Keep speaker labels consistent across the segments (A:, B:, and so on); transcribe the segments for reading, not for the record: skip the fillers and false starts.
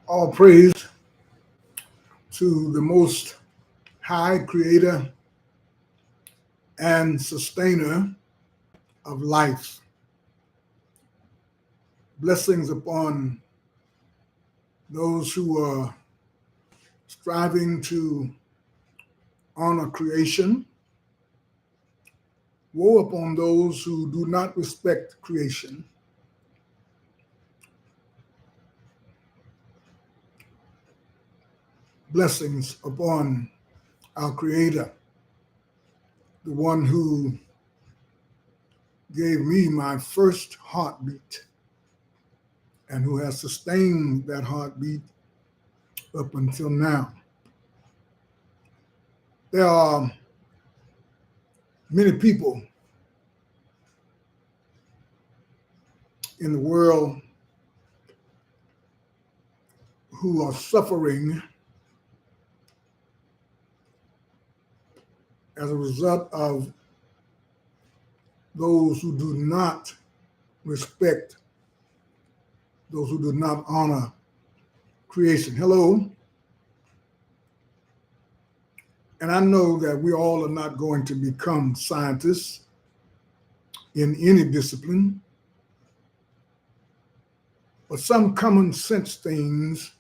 A: All praise to the Most High Creator and Sustainer of life. Blessings upon those who are striving to honor creation. Woe upon those who do not respect creation. Blessings upon our Creator, the one who gave me my first heartbeat and who has sustained that heartbeat up until now. There are many people in the world who are suffering as a result of those who do not respect, those who do not honor creation. Hello. And I know that we all are not going to become scientists in any discipline, but some common sense things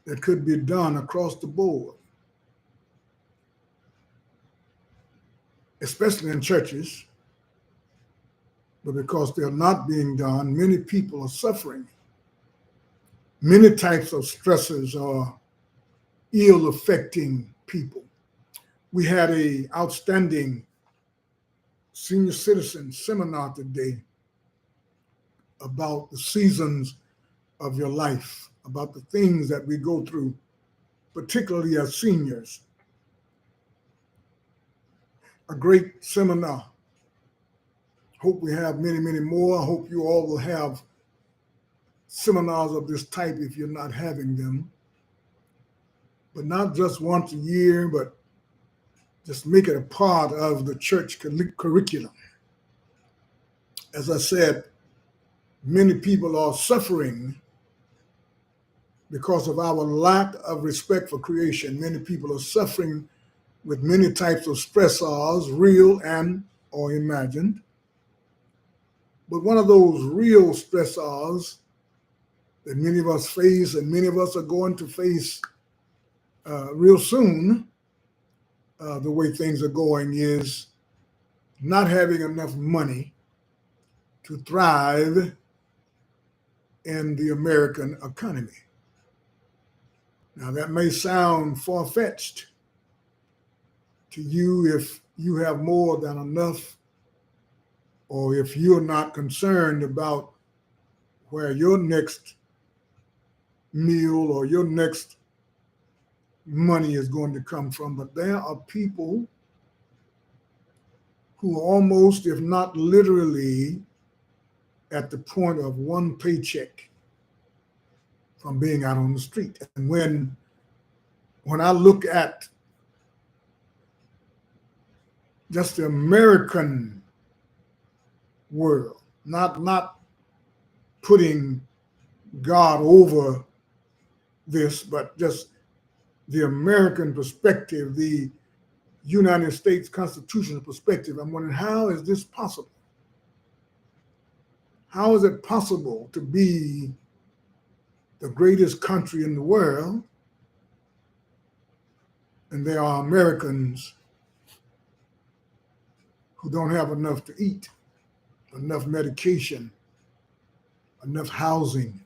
A: that could be done across the board, especially in churches, but because they're not being done, many people are suffering. Many types of stressors are ill affecting people. We had an outstanding senior citizen seminar today about the seasons of your life, about the things that we go through, particularly as seniors. A great seminar. Hope we have many, many more. I hope you all will have seminars of this type if you're not having them. But not just once a year, but just make it a part of the church curriculum. As I said, many people are suffering because of our lack of respect for creation. Many people are suffering with many types of stressors, real and or imagined. But one of those real stressors that many of us face and many of us are going to face real soon, the way things are going, is not having enough money to thrive in the American economy. Now, that may sound far-fetched to you if you have more than enough, or if you're not concerned about where your next meal or your next money is going to come from. But there are people who are almost, if not literally, at the point of one paycheck from being out on the street. And when I look at just the American world, not putting God over this, but just the American perspective, the United States constitutional perspective, I'm wondering, how is this possible? How is it possible to be the greatest country in the world and there are Americans who don't have enough to eat, enough medication, enough housing?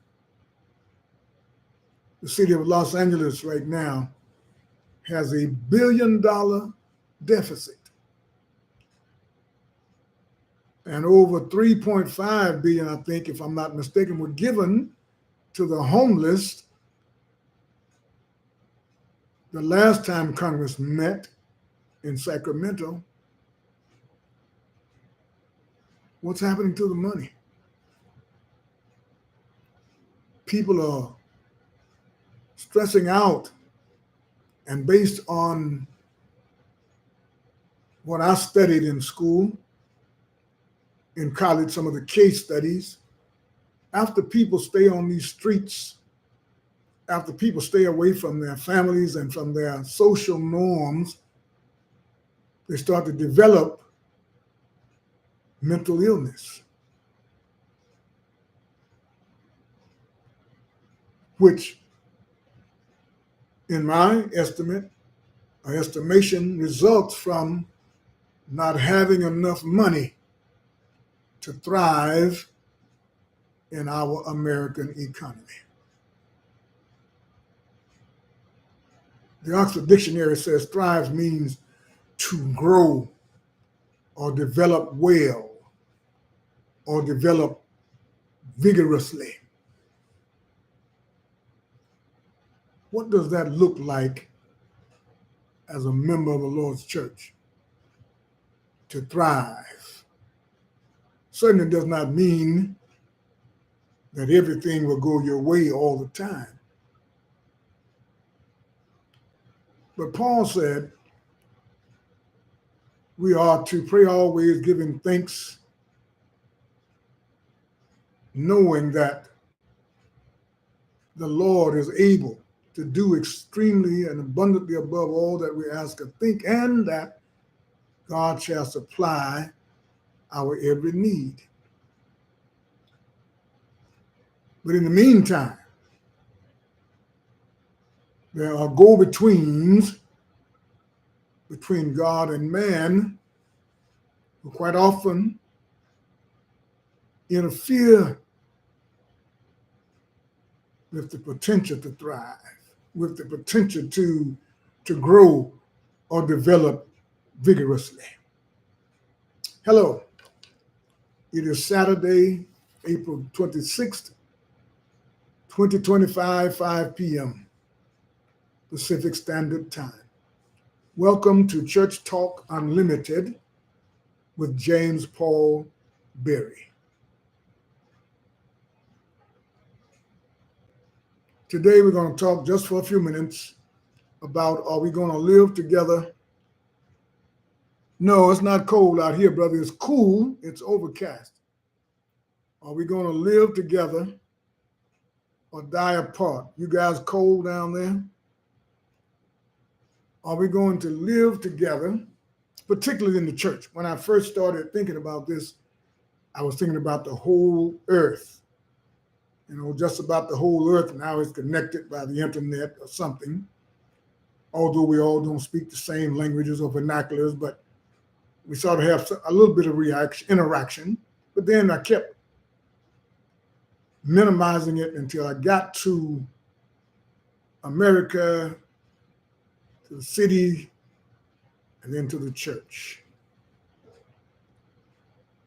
A: The city of Los Angeles right now has $1 billion deficit. And over 3.5 billion, I think, if I'm not mistaken, were given to the homeless the last time Congress met in Sacramento. What's happening to the money? People are stressing out, and based on what I studied in school, in college, some of the case studies, after people stay on these streets after people stay away from their families and from their social norms, they start to develop mental illness, which, in my estimate or estimation, results from not having enough money to thrive in our American economy. The Oxford Dictionary says thrive means to grow or develop well or develop vigorously. What does that look like as a member of the Lord's church? To thrive certainly does not mean that everything will go your way all the time. But Paul said we are to pray always, giving thanks, knowing that the Lord is able to do extremely and abundantly above all that we ask or think, and that God shall supply our every need. But in the meantime, there are go-betweens between God and man who quite often interfere with the potential to thrive, with the potential to grow or develop vigorously. Hello, it is Saturday, April 26th, 2025, 5 p.m. Pacific Standard Time. Welcome to Church Talk Unlimited with James Paul Berry. Today we're going to talk just for a few minutes about, are we going to live together? No, it's not cold out here, brother. It's cool. It's overcast. Are we going to live together or die apart? You guys cold down there? Are we going to live together, particularly in the church? When I first started thinking about this, I was thinking about the whole earth. Just about the whole earth now is connected by the internet or something. Although we all don't speak the same languages or vernaculars, but we sort of have a little bit of interaction. But then I kept minimizing it until I got to America, to the city, and then to the church.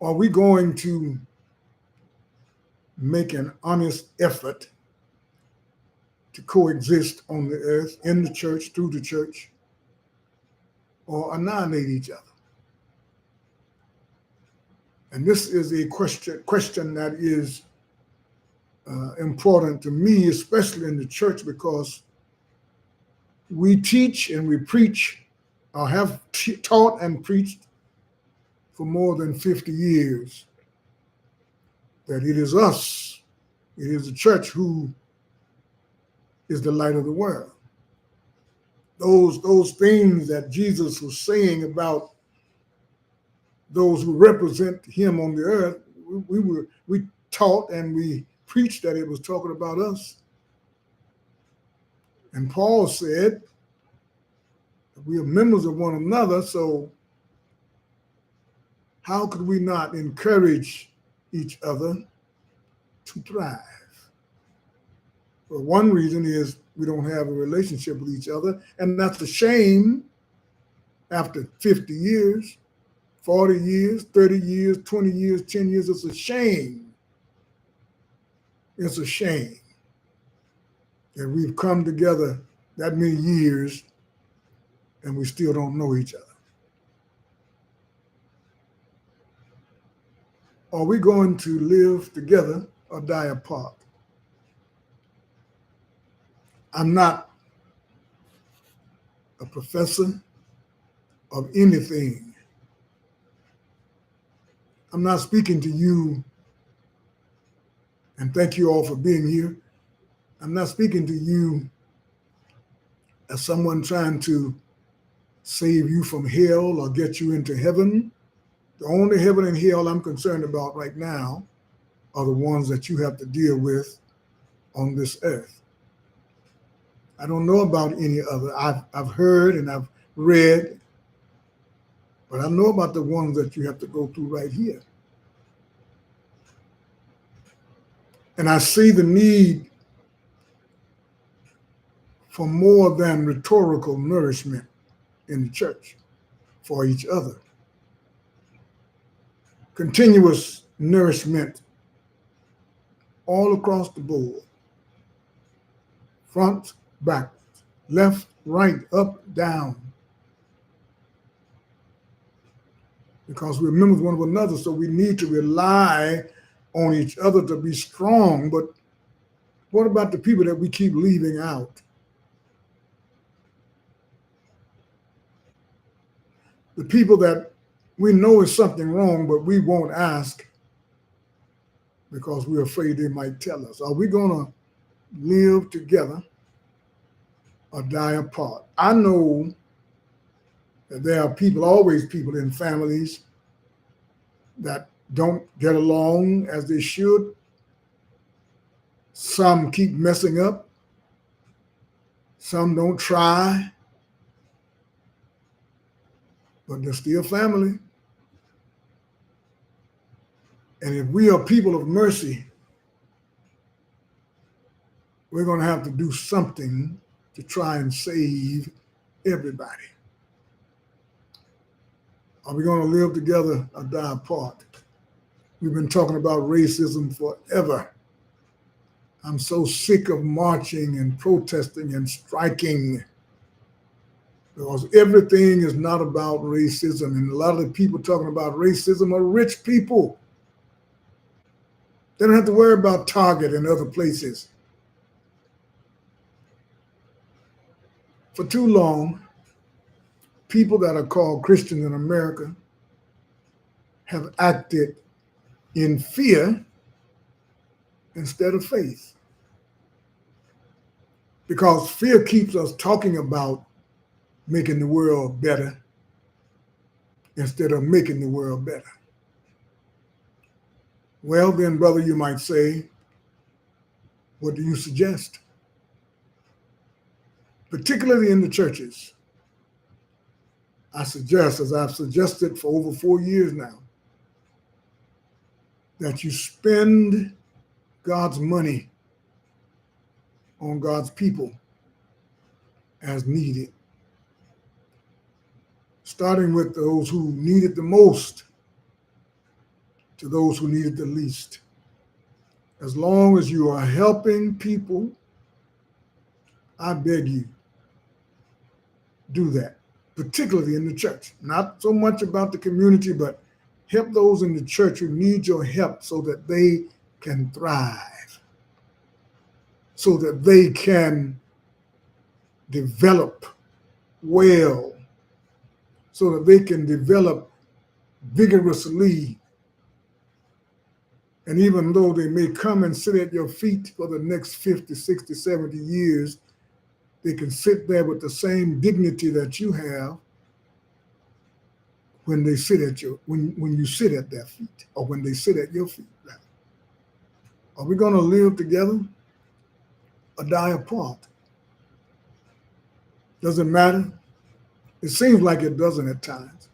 A: Are we going to make an honest effort to coexist on the earth, in the church, through the church, or annihilate each other? And this is a question that is important to me, especially in the church, because we teach and we preach, or have taught and preached for more than 50 years, that it is us, it is the church who is the light of the world. Those things that Jesus was saying about those who represent him on the earth, we taught and we preached that it was talking about us. And Paul said that we are members of one another, so how could we not encourage each other to thrive? Well, one reason is we don't have a relationship with each other, and that's a shame after 50 years, 40 years, 30 years, 20 years, 10 years. It's a shame. It's a shame that we've come together that many years and we still don't know each other. Are we going to live together or die apart? I'm not a professor of anything. I'm not speaking to you, and thank you all for being here. I'm not speaking to you as someone trying to save you from hell or get you into heaven. The only heaven and hell I'm concerned about right now are the ones that you have to deal with on this earth. I don't know about any other. I've heard and I've read, but I know about the ones that you have to go through right here. And I see the need for more than rhetorical nourishment in the church for each other. Continuous nourishment all across the board, front, backwards, left, right, up, down. Because we're members one of another, so we need to rely on each other to be strong. But what about the people that we keep leaving out? The people that we know is something wrong, but we won't ask because we're afraid they might tell us. Are we going to live together or die apart? I know that there are people, always people in families that don't get along as they should. Some keep messing up. Some don't try. But they're still family. And if we are people of mercy, we're going to have to do something to try and save everybody. Are we going to live together or die apart? We've been talking about racism forever. I'm so sick of marching and protesting and striking because everything is not about racism. And a lot of the people talking about racism are rich people. They don't have to worry about Target and other places. For too long, people that are called Christians in America have acted in fear instead of faith. Because fear keeps us talking about making the world better instead of making the world better. Well, then, brother, you might say, what do you suggest? Particularly in the churches, I suggest, as I've suggested for over 4 years now, that you spend God's money on God's people as needed, starting with those who need it the most to those who need it the least. As long as you are helping people, I beg you, do that, particularly in the church. Not so much about the community, but help those in the church who need your help so that they can thrive, so that they can develop well, so that they can develop vigorously. And even though they may come and sit at your feet for the next 50, 60, 70 years, they can sit there with the same dignity that you have when they sit at when you sit at their feet, or when they sit at your feet. Are we going to live together or die apart? Does it matter? It seems like it doesn't at times.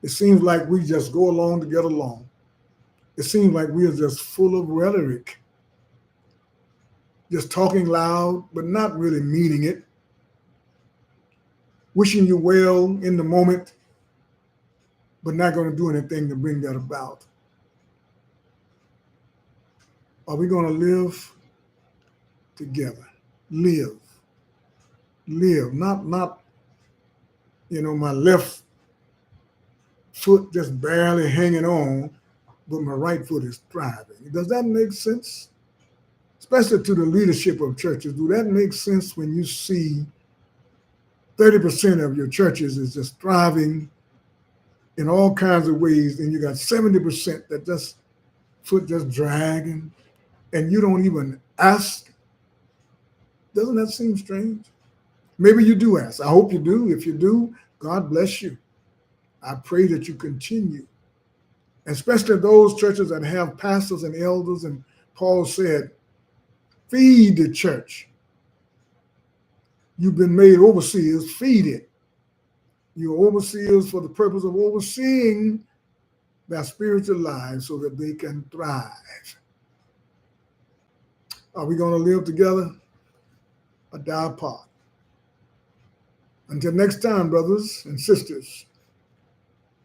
A: It seems like we just go along to get along. It seems like we are just full of rhetoric, just talking loud, but not really meaning it, wishing you well in the moment, but not going to do anything to bring that about. Are we going to live together? Live, not, my left foot just barely hanging on, but my right foot is thriving. Does that make sense? Especially to the leadership of churches. Do that make sense when you see 30% of your churches is just thriving in all kinds of ways, and you got 70% that just foot just dragging, and you don't even ask Doesn't that seem strange? Maybe you do ask. I hope you do. If you do, God bless you. I pray that you continue, especially those churches that have pastors and elders. And Paul said, feed the church. You've been made overseers, feed it. You're overseers for the purpose of overseeing their spiritual lives so that they can thrive. Are we going to live together or die apart? Until next time, brothers and sisters,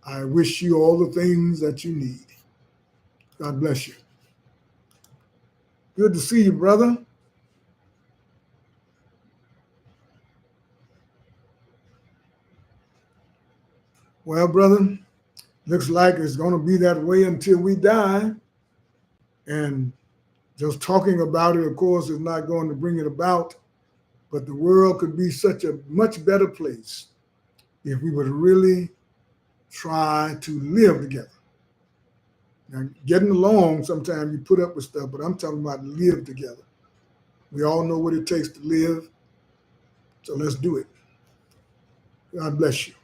A: I wish you all the things that you need. God bless you. Good to see you, brother. Well, brother, looks like it's going to be that way until we die. And just talking about it, of course, is not going to bring it about. But the world could be such a much better place if we would really try to live together. Now, getting along, sometimes you put up with stuff, but I'm talking about live together. We all know what it takes to live, so let's do it. God bless you.